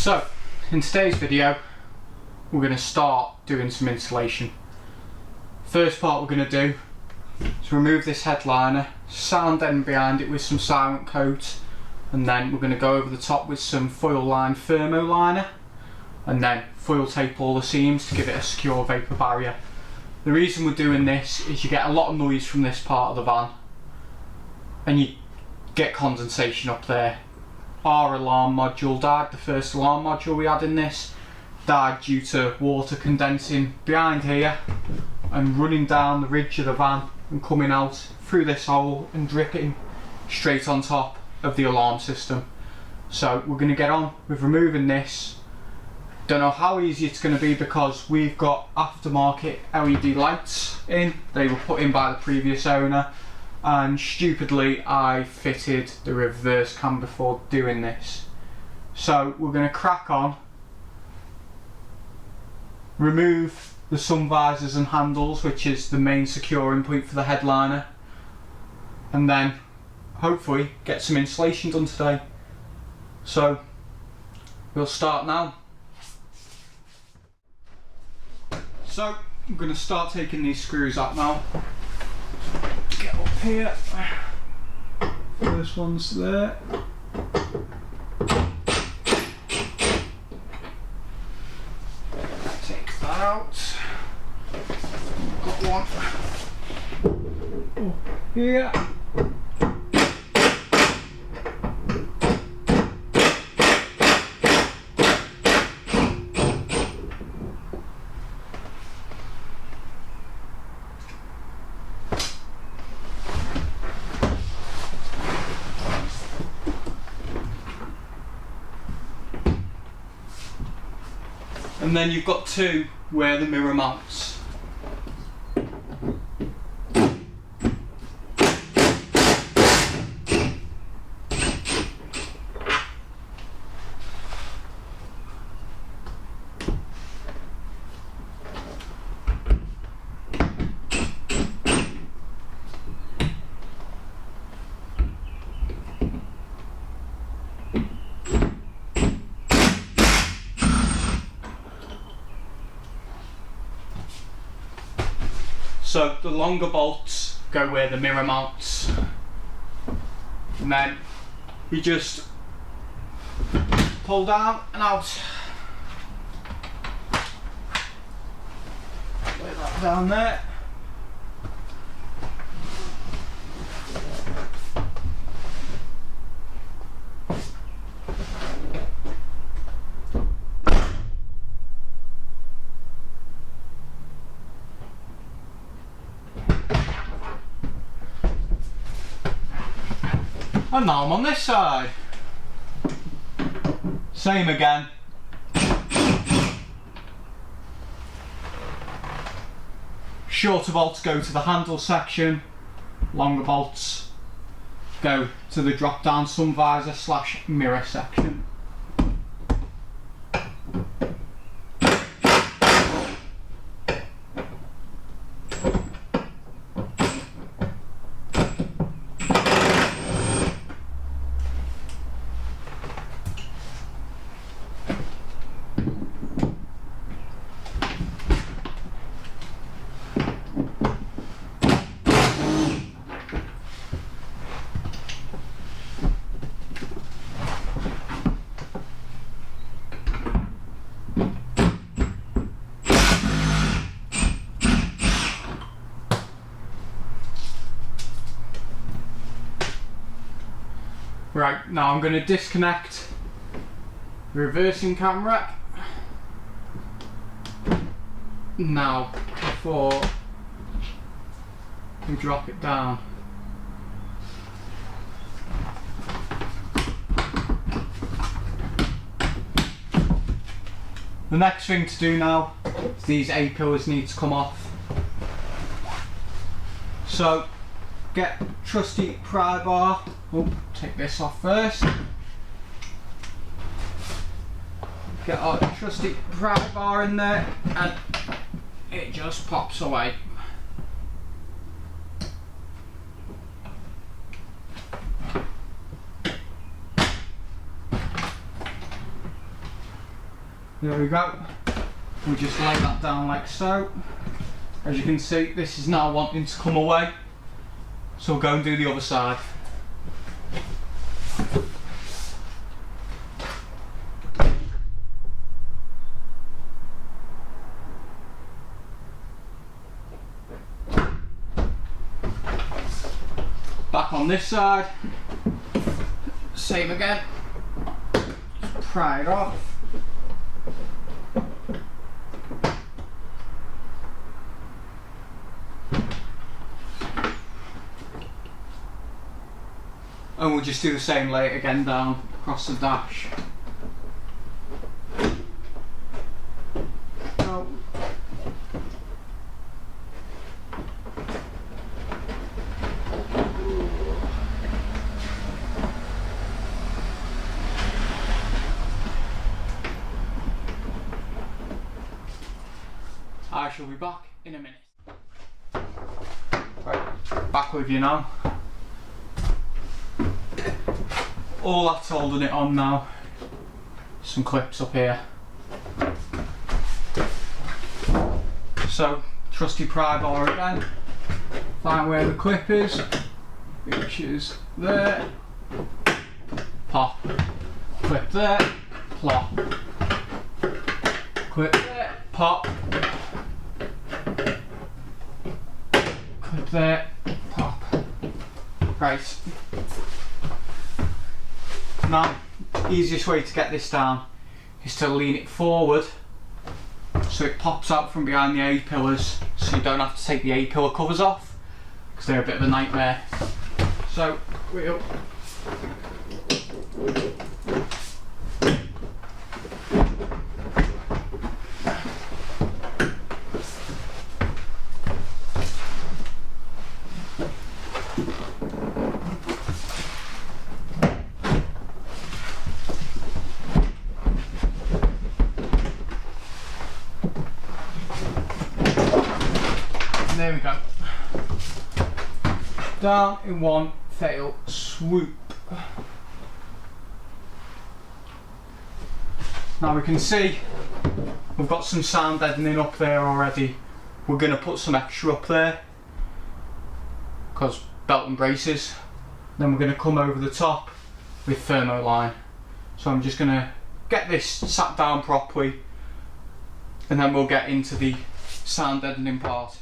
So, in today's video, we're going to start doing some insulation. First part we're going to do is remove this headliner, sound end behind it with some silent coat, and then we're going to go over the top with some foil lined Thermo Liner, and then foil tape all the seams to give it a secure vapour barrier. The reason we're doing this is you get a lot of noise from this part of the van, and you get condensation up there. Our alarm module died, the first alarm module we had in this died due to water condensing behind here and running down the ridge of the van and coming out through this hole and dripping straight on top of the alarm system. So we're going to get on with removing this. Don't know how easy it's going to be because we've got aftermarket LED lights in. They were put in by the previous owner, and stupidly I fitted the reverse cam before doing this. So we're going to crack on, remove the sun visors and handles, which is the main securing point for the headliner, and then hopefully get some insulation done today. So we'll start now. So I'm going to start taking these screws out now. Get up here. First one's there. Take that out. Got one up here. And then you've got two where the mirror mounts. So the longer bolts go where the mirror mounts, and then you just pull down and out. Lay that down there. And now I'm on this side. Same again. Shorter bolts go to the handle section, longer bolts go to the drop down sun visor / mirror section. Right, now I'm going to disconnect the reversing camera. Now, before we drop it down. The next thing to do now is these A-pillars need to come off. So, get trusty pry bar. Oh, take this off first. Get our trusty pry bar in there and it just pops away. There we go. We'll just lay that down like so. As you can see, this is now wanting to come away. So we'll go and do the other side. Back on this side, same again, just pry it off. And we'll just do the same lay again down across the dash. Oh. I shall be back in a minute. Right, back with you now. All that's holding it on now. Some clips up here. So, trusty pry bar again. Find where the clip is, which is there. Pop. Clip there. Plop. Clip there. Pop. Clip there. Pop. Right. Now, easiest way to get this down is to lean it forward so it pops out from behind the A-pillars, so you don't have to take the A-pillar covers off because they're a bit of a nightmare. So we'll there we go. Down in one fell swoop. Now we can see we've got some sound deadening up there already. We're going to put some extra up there because belt and braces. Then we're going to come over the top with Thermo Liner. So I'm just going to get this sat down properly and then we'll get into the sound deadening part.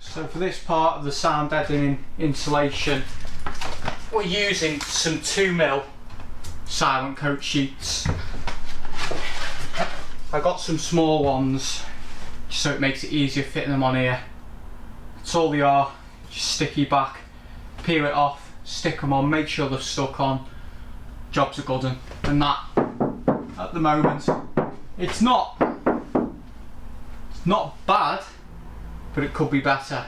So for this part of the sound deadening insulation, we're using some 2mm silent coat sheets. I got some small ones just so it makes it easier fitting them on here. That's all they are, just sticky back, peel it off, stick them on, make sure they're stuck on, job's a good one. And that, at the moment, it's not bad, but it could be better.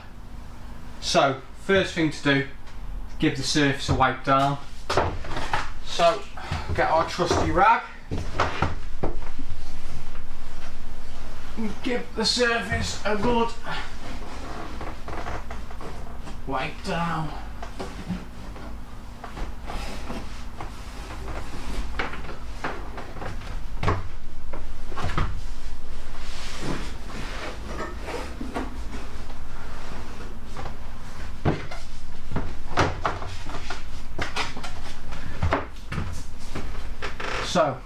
So first thing to do, give the surface a wipe down. So get our trusty rag and give the surface a good wipe down. So,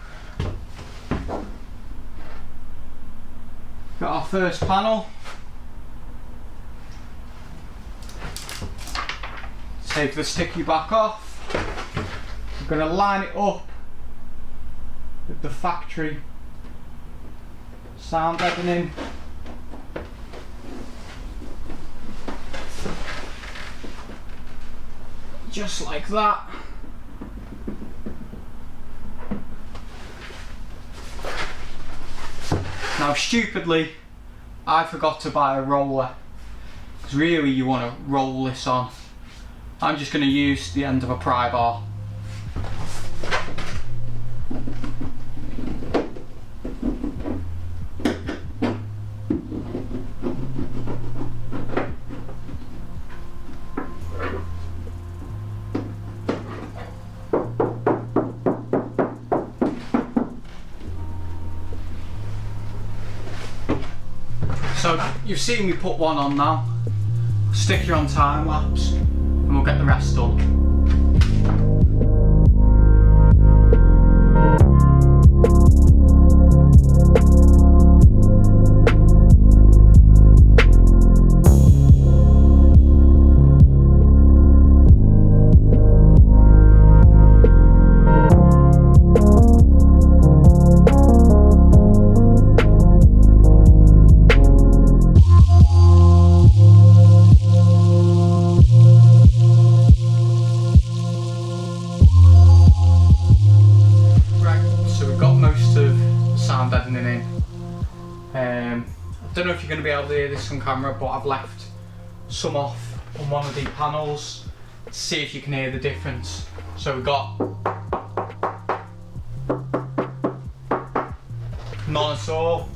got our first panel. Take the sticky back off. We're going to line it up with the factory sound deadening. Just like that. Now stupidly, I forgot to buy a roller, because really you want to roll this on. I'm just going to use the end of a pry bar. So you've seen me put one on now. Stick you on time lapse and we'll get the rest done. Deadening in. I don't know if you're going to be able to hear this on camera, but I've left some off on one of the panels to see if you can hear the difference. So we've got none at all.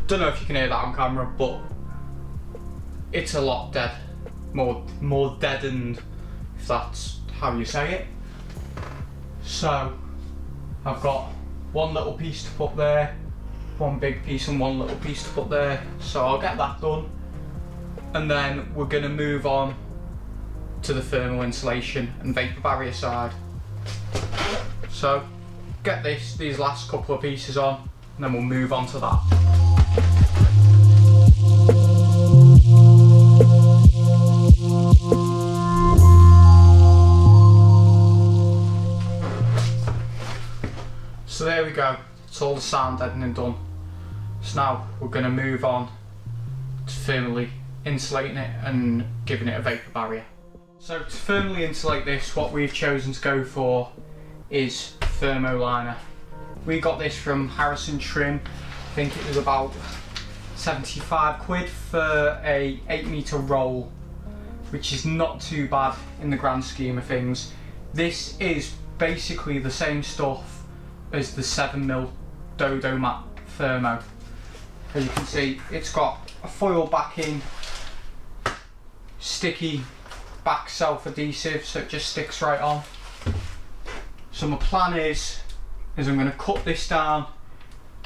Don't know if you can hear that on camera, but it's a lot dead, more deadened, if that's how you say it. So I've got one little piece to put there, one big piece and one little piece to put there, so I'll get that done and then we're going to move on to the thermal insulation and vapor barrier side. So get these last couple of pieces on and then we'll move on to that. So there we go, it's all the sound deadening done. So now we're going to move on to thermally insulating it and giving it a vapor barrier. So to thermally insulate this, what we've chosen to go for is Thermo Liner. We got this from Harrison Trim. I think it was about 75 quid for a 8-metre roll, which is not too bad in the grand scheme of things. This is basically the same stuff as the 7mm Dodo Mat Thermo. As you can see, it's got a foil backing, sticky back self-adhesive, so it just sticks right on. So my plan is I'm going to cut this down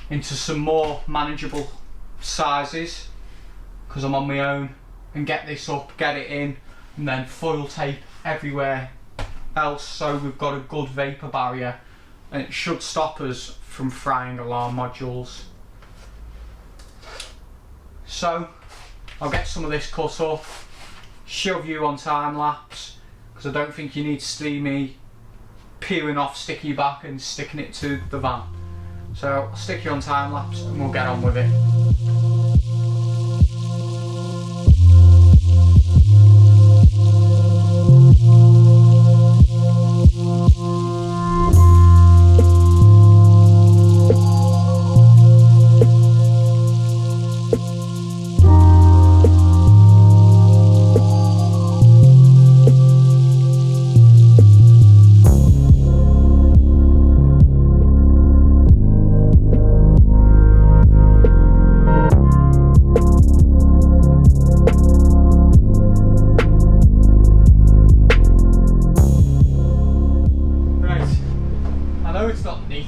into some more manageable sizes because I'm on my own, and get this up, get it in, and then foil tape everywhere else so we've got a good vapor barrier, and it should stop us from frying alarm modules. So I'll get some of this cut up, shove you on time lapse because I don't think you need to see me peeling off sticky back and sticking it to the van. So I'll stick you on time lapse and we'll get on with it.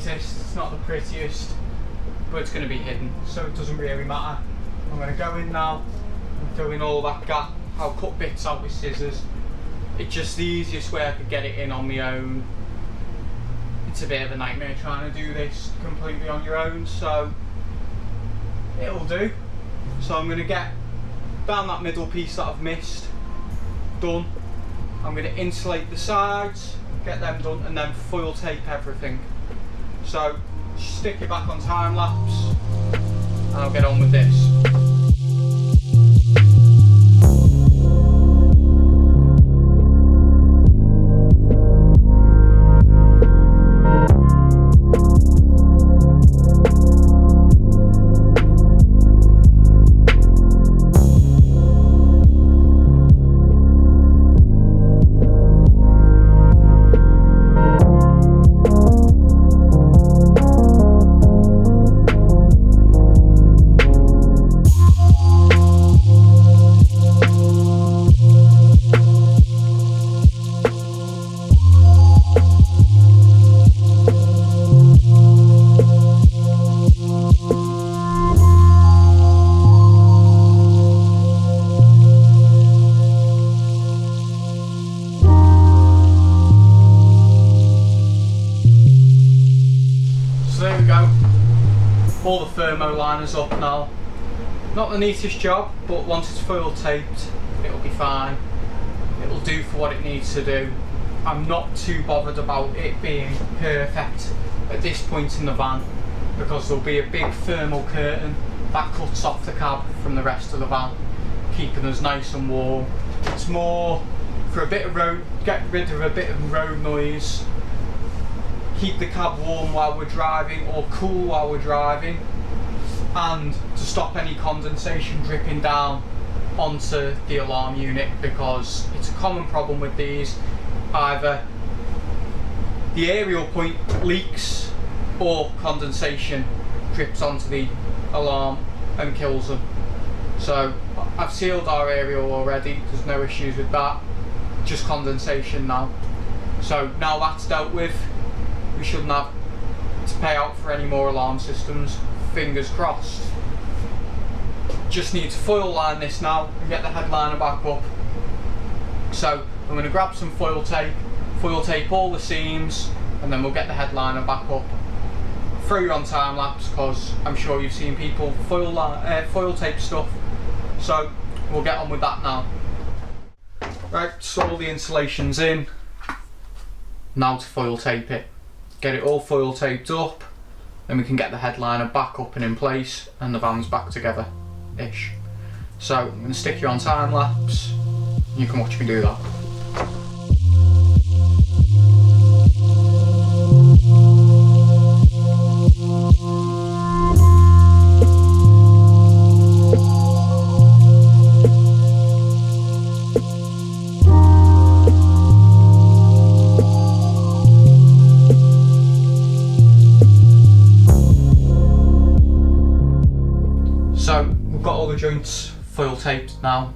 It's not the prettiest, but it's going to be hidden, so it doesn't really matter. I'm going to go in now and fill in all that gap. I'll cut bits out with scissors. It's just the easiest way I could get it in on my own. It's a bit of a nightmare trying to do this completely on your own, so it'll do. So I'm going to get down that middle piece that I've missed done. I'm going to insulate the sides, get them done, and then foil tape everything. So stick it back on time lapse and I'll get on with this. Thermo Liner's up now. Not the neatest job, but once it's foil taped, it'll be fine. It'll do for what it needs to do. I'm not too bothered about it being perfect at this point in the van, because there'll be a big thermal curtain that cuts off the cab from the rest of the van, keeping us nice and warm. It's more for a bit of road, get rid of a bit of road noise, keep the cab warm while we're driving, or cool while we're driving, and to stop any condensation dripping down onto the alarm unit, because it's a common problem with these. Either the aerial point leaks or condensation drips onto the alarm and kills them. So I've sealed our aerial already, there's no issues with that, just condensation now. So now that's dealt with, we shouldn't have to pay out for any more alarm systems, fingers crossed. Just need to foil line this now and get the headliner back up. So I'm going to grab some foil tape all the seams, and then we'll get the headliner back up. Throw you on time lapse because I'm sure you've seen people foil tape stuff. So we'll get on with that now. Right, so all the insulation's in. Now to foil tape it. Get it all foil taped up, then we can get the headliner back up and in place, and the van's back together-ish. So I'm going to stick you on time lapse. You can watch me do that. So we've got all the joints foil taped now.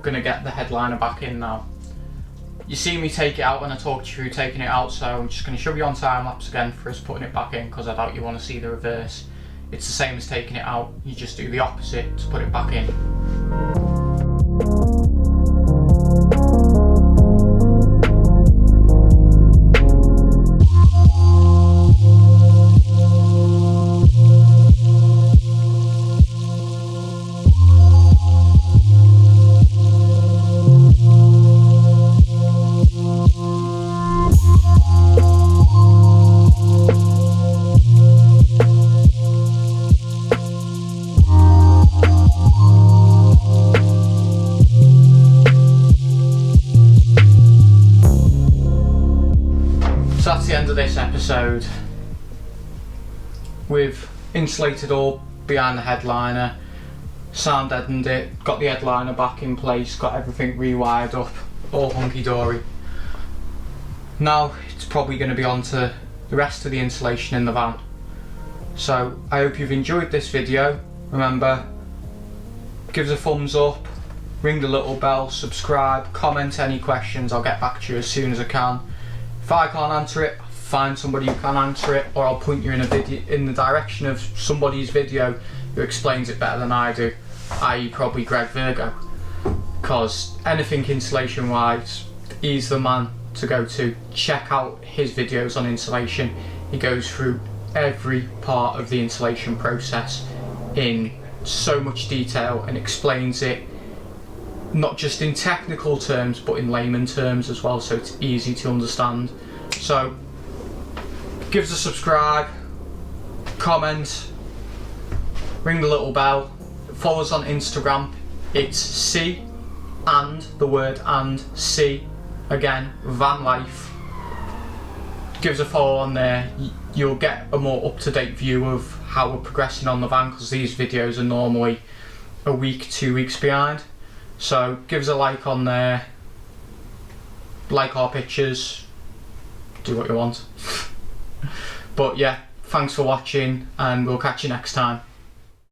Gonna get the headliner back in now. You see me take it out when I talked you through taking it out, so I'm just going to show you on time lapse again for us putting it back in, because I doubt you want to see the reverse. It's the same as taking it out, you just do the opposite to put it back in. So that's the end of this episode. We've insulated all behind the headliner, sound deadened it, got the headliner back in place, got everything rewired up, all hunky-dory. Now it's probably going to be on to the rest of the insulation in the van. So I hope you've enjoyed this video. Remember, give us a thumbs up, ring the little bell, subscribe, comment any questions, I'll get back to you as soon as I can. If I can't answer it, find somebody who can answer it, or I'll point you in the direction of somebody's video who explains it better than I do, i.e. probably Greg Virgo. Because anything insulation wise, he's the man to go to. Check out his videos on insulation. He goes through every part of the insulation process in so much detail and explains it not just in technical terms but in layman terms as well, so it's easy to understand. So give us a subscribe, comment, ring the little bell, follow us on Instagram. It's C and the word and C again, van life. Give us a follow on there. You'll get a more up-to-date view of how we're progressing on the van, because these videos are normally a week, 2 weeks behind. So give us a like on there, like our pictures, do what you want. But yeah, thanks for watching and we'll catch you next time.